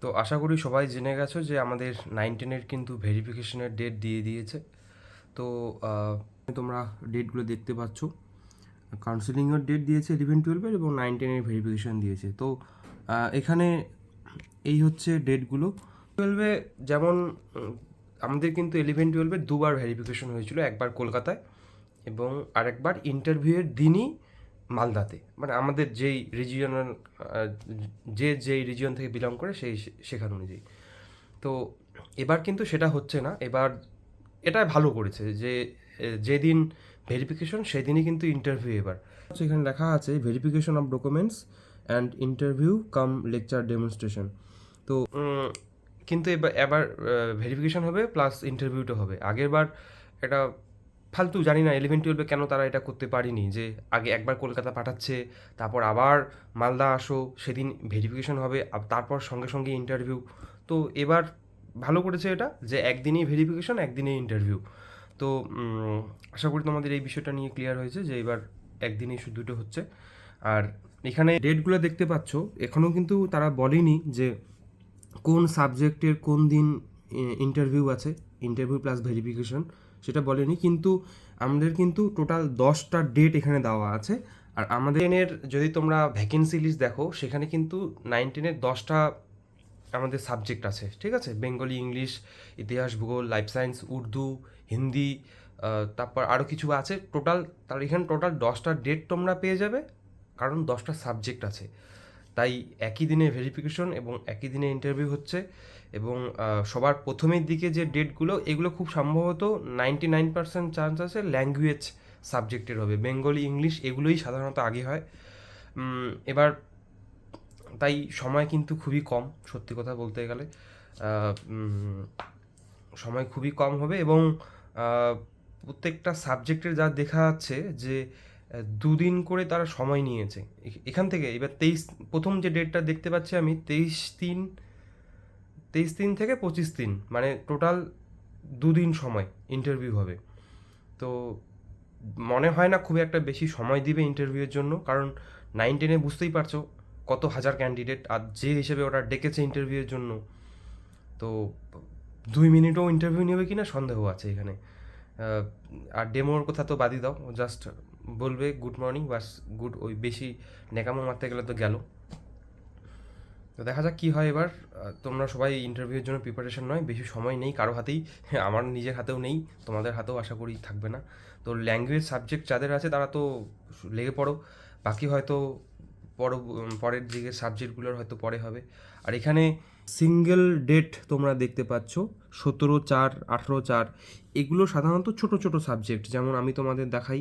তো আশা করি সবাই জেনে গেছো যে আমাদের 9-10-এর কিন্তু ভেরিফিকেশনের ডেট দিয়ে দিয়েছে। তো তোমরা ডেটগুলো দেখতে পাচ্ছ। কাউন্সেলিংয়ের ডেট দিয়েছে 11-12-এর এবং 9-10-এর ভেরিফিকেশন দিয়েছে। তো এখানে এই হচ্ছে ডেটগুলো। 12-এ যেমন আমাদের কিন্তু 11-12-এর দুবার ভেরিফিকেশন হয়েছিল, একবার কলকাতায় এবং আরেকবার ইন্টারভিউয়ের দিনই মালদাতে, মানে আমাদের যেই রিজিয়নাল যেই রিজিয়ন থেকে বিলং করে সেখান অনুযায়ী। তো এবার কিন্তু সেটা হচ্ছে না। এবার এটা ভালো করেছে যে যেদিন ভেরিফিকেশন সেদিনই কিন্তু ইন্টারভিউ। এবার এখানে লেখা আছে verification of documents and interview cum lecture demonstration. তো কিন্তু এবার এবার ভেরিফিকেশন হবে প্লাস ইন্টারভিউটা হবে। আগের বার এটা ফালতু, জানি না 11-12-এ কেন তারা এটা করতে পারেনি, যে আগে একবার কলকাতা পাঠাচ্ছে, তারপর আবার মালদা আসো, সেদিন ভেরিফিকেশন হবে, তারপর সঙ্গে সঙ্গে ইন্টারভিউ। তো এবার ভালো করেছে এটা, যে একদিনেই ভেরিফিকেশন একদিনেই ইন্টারভিউ। তো আশা করি তোমাদের এই বিষয়টা নিয়ে ক্লিয়ার হয়েছে যে এবার একদিনেই শুধু দুটো হচ্ছে। আর এখানে ডেটগুলো দেখতে পাচ্ছ, এখনও কিন্তু তারা বলেনি যে কোন সাবজেক্টের কোন দিন ইন্টারভিউ আছে, ইন্টারভিউ প্লাস ভেরিফিকেশন, সেটা বলেনি। কিন্তু আমাদের কিন্তু টোটাল 10টা ডেট এখানে দেওয়া আছে। আর আমাদের টেনের যদি তোমরা ভ্যাকেন্সি লিস্ট দেখো, সেখানে কিন্তু 9-10-এর 10টা আমাদের সাবজেক্ট আছে, ঠিক আছে? বেঙ্গলি, ইংলিশ, ইতিহাস, ভূগোল, লাইফ সায়েন্স, উর্দু, হিন্দি, তারপর আরও কিছু আছে টোটাল। তার এখানে টোটাল 10টা ডেট তোমরা পেয়ে যাবে, কারণ 10টা সাবজেক্ট আছে। তাই একই দিনে ভেরিফিকেশন এবং একই দিনে ইন্টারভিউ হচ্ছে। এবং সবার প্রথমের দিকে যে ডেটগুলো, এগুলো খুব সম্ভবত 99% চান্স আছে ল্যাঙ্গুয়েজ সাবজেক্টের হবে। বেঙ্গলি, ইংলিশ এগুলোই সাধারণত আগে হয়। এবার তাই সময় কিন্তু খুবই কম, সত্যি কথা বলতে গেলে সময় খুবই কম হবে। এবং প্রত্যেকটা সাবজেক্টের যা দেখা যাচ্ছে যে 2 দিন করে তারা সময় নিয়েছে এখান থেকে। এবার প্রথম যে ডেটটা দেখতে পাচ্ছি আমি 23 দিন থেকে 25 দিন, মানে টোটাল 2 দিন সময় ইন্টারভিউ হবে। তো মনে হয় না খুব একটা বেশি সময় দিবে ইন্টারভিউয়ের জন্য, কারণ 9-10-এ বুঝতেই পারছো কত হাজার ক্যান্ডিডেট, আর যে হিসেবে ওরা ডেকেছে ইন্টারভিউয়ের জন্য, তো 2 মিনিটও ইন্টারভিউ নেবে কিনা সন্দেহ আছে এখানে। আর ডেমোর কথা তো বাদই দাও, জাস্ট বলবে গুড মর্নিং বাস, গুড, ওই বেশি নেকামো মারতে গেলে তো গেল। তো দেখা যাক কী হয় এবার। তোমরা সবাই ইন্টারভিউয়ের জন্য প্রিপারেশন নয়, বেশি সময় নেই কারো হাতেই, আমার নিজের হাতেও নেই, তোমাদের হাতেও আশা করি থাকবে না। তো ল্যাঙ্গুয়েজ সাবজেক্ট যাদের আছে তারা তো লেগে পড়ো, বাকি হয়তো পরের দিকে সাবজেক্টগুলোর হয়তো পরে হবে। আর এখানে সিঙ্গেল ডেট তোমরা দেখতে পাচ্ছ 17/4, 18/4, এগুলো সাধারণত ছোট ছোট সাবজেক্ট। যেমন আমি তোমাদের দেখাই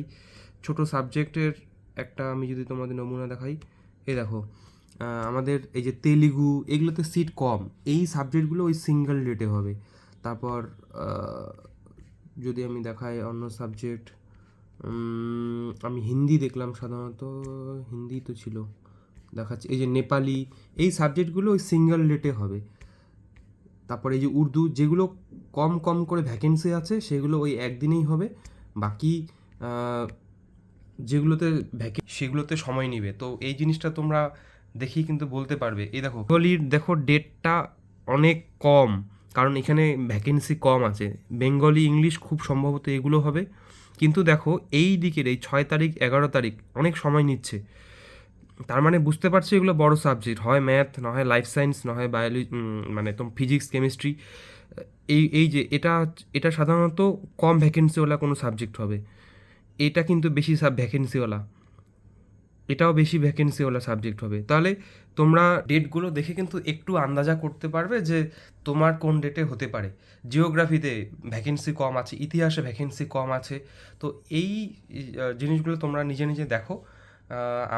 ছোট সাবজেক্টের একটা, আমি যদি তোমাদের নমুনা দেখাই, এই দেখো আমাদের এই যে তেলেগু, এগুলোতে সিট কম, এই সাবজেক্টগুলো ওই সিঙ্গেল ডেটে হবে। তারপর যদি আমি দেখাই অন্য সাবজেক্ট, আমি হিন্দি দেখলাম, সাধারণত হিন্দি তো ছিল, দেখাচ্ছি এই যে নেপালি, এই সাবজেক্টগুলো ওই সিঙ্গেল ডেটে হবে। তারপরে এই যে উর্দু, যেগুলো কম কম করে ভ্যাকেন্সি আছে সেগুলো ওই একদিনেই হবে। বাকি যেগুলোতে সেগুলোতে সময় নেবে। তো এই জিনিসটা তোমরা দেখেই কিন্তু বলতে পারবে। এই দেখো বেঙ্গলির দেখো ডেটটা অনেক কম, কারণ এখানে ভ্যাকেন্সি কম আছে। বেঙ্গলি, ইংলিশ খুব সম্ভবত এগুলো হবে। কিন্তু দেখো এই দিকের এই 6 তারিখ, 11 তারিখ অনেক সময় নিচ্ছে। তার মানে বুঝতে পারছি এগুলো বড় সাবজেক্ট, হয় ম্যাথ, না হয় লাইফ সায়েন্স, না হয় বায়োলজি, মানে তোমার ফিজিক্স, কেমিস্ট্রি। এই যে এটা এটা সাধারণত কম ভ্যাকেন্সিওয়ালা কোনো সাবজেক্ট হবে। এটা কিন্তু বেশি ভ্যাকেন্সিওয়ালা, এটাও বেশি ভ্যাকেন্সিওয়ালা সাবজেক্ট হবে। তাহলে তোমরা ডেটগুলো দেখে কিন্তু একটু আন্দাজা করতে পারবে যে তোমার কোন ডেটে হতে পারে। জিওগ্রাফিতে ভ্যাকেন্সি কম আছে, ইতিহাসে ভ্যাকেন্সি কম আছে। তো এই জিনিসগুলো তোমরা নিজে নিজে দেখো।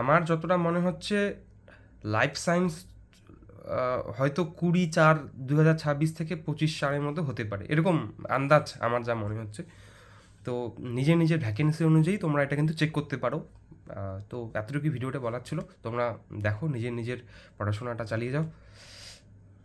আমার যতটা মনে হচ্ছে লাইফ সায়েন্স হয়তো 20/4/2026 থেকে 25/4-এর মধ্যে হতে পারে, এরকম আন্দাজ আমার যা মনে হচ্ছে। তো নিজের নিজের ভ্যাকেন্সি অনুযায়ী তোমরা এটা কিন্তু চেক করতে পারো। তো এতটুকুই ভিডিওটা বলার ছিল। তোমরা দেখো, নিজের নিজের পড়াশোনাটা চালিয়ে যাও।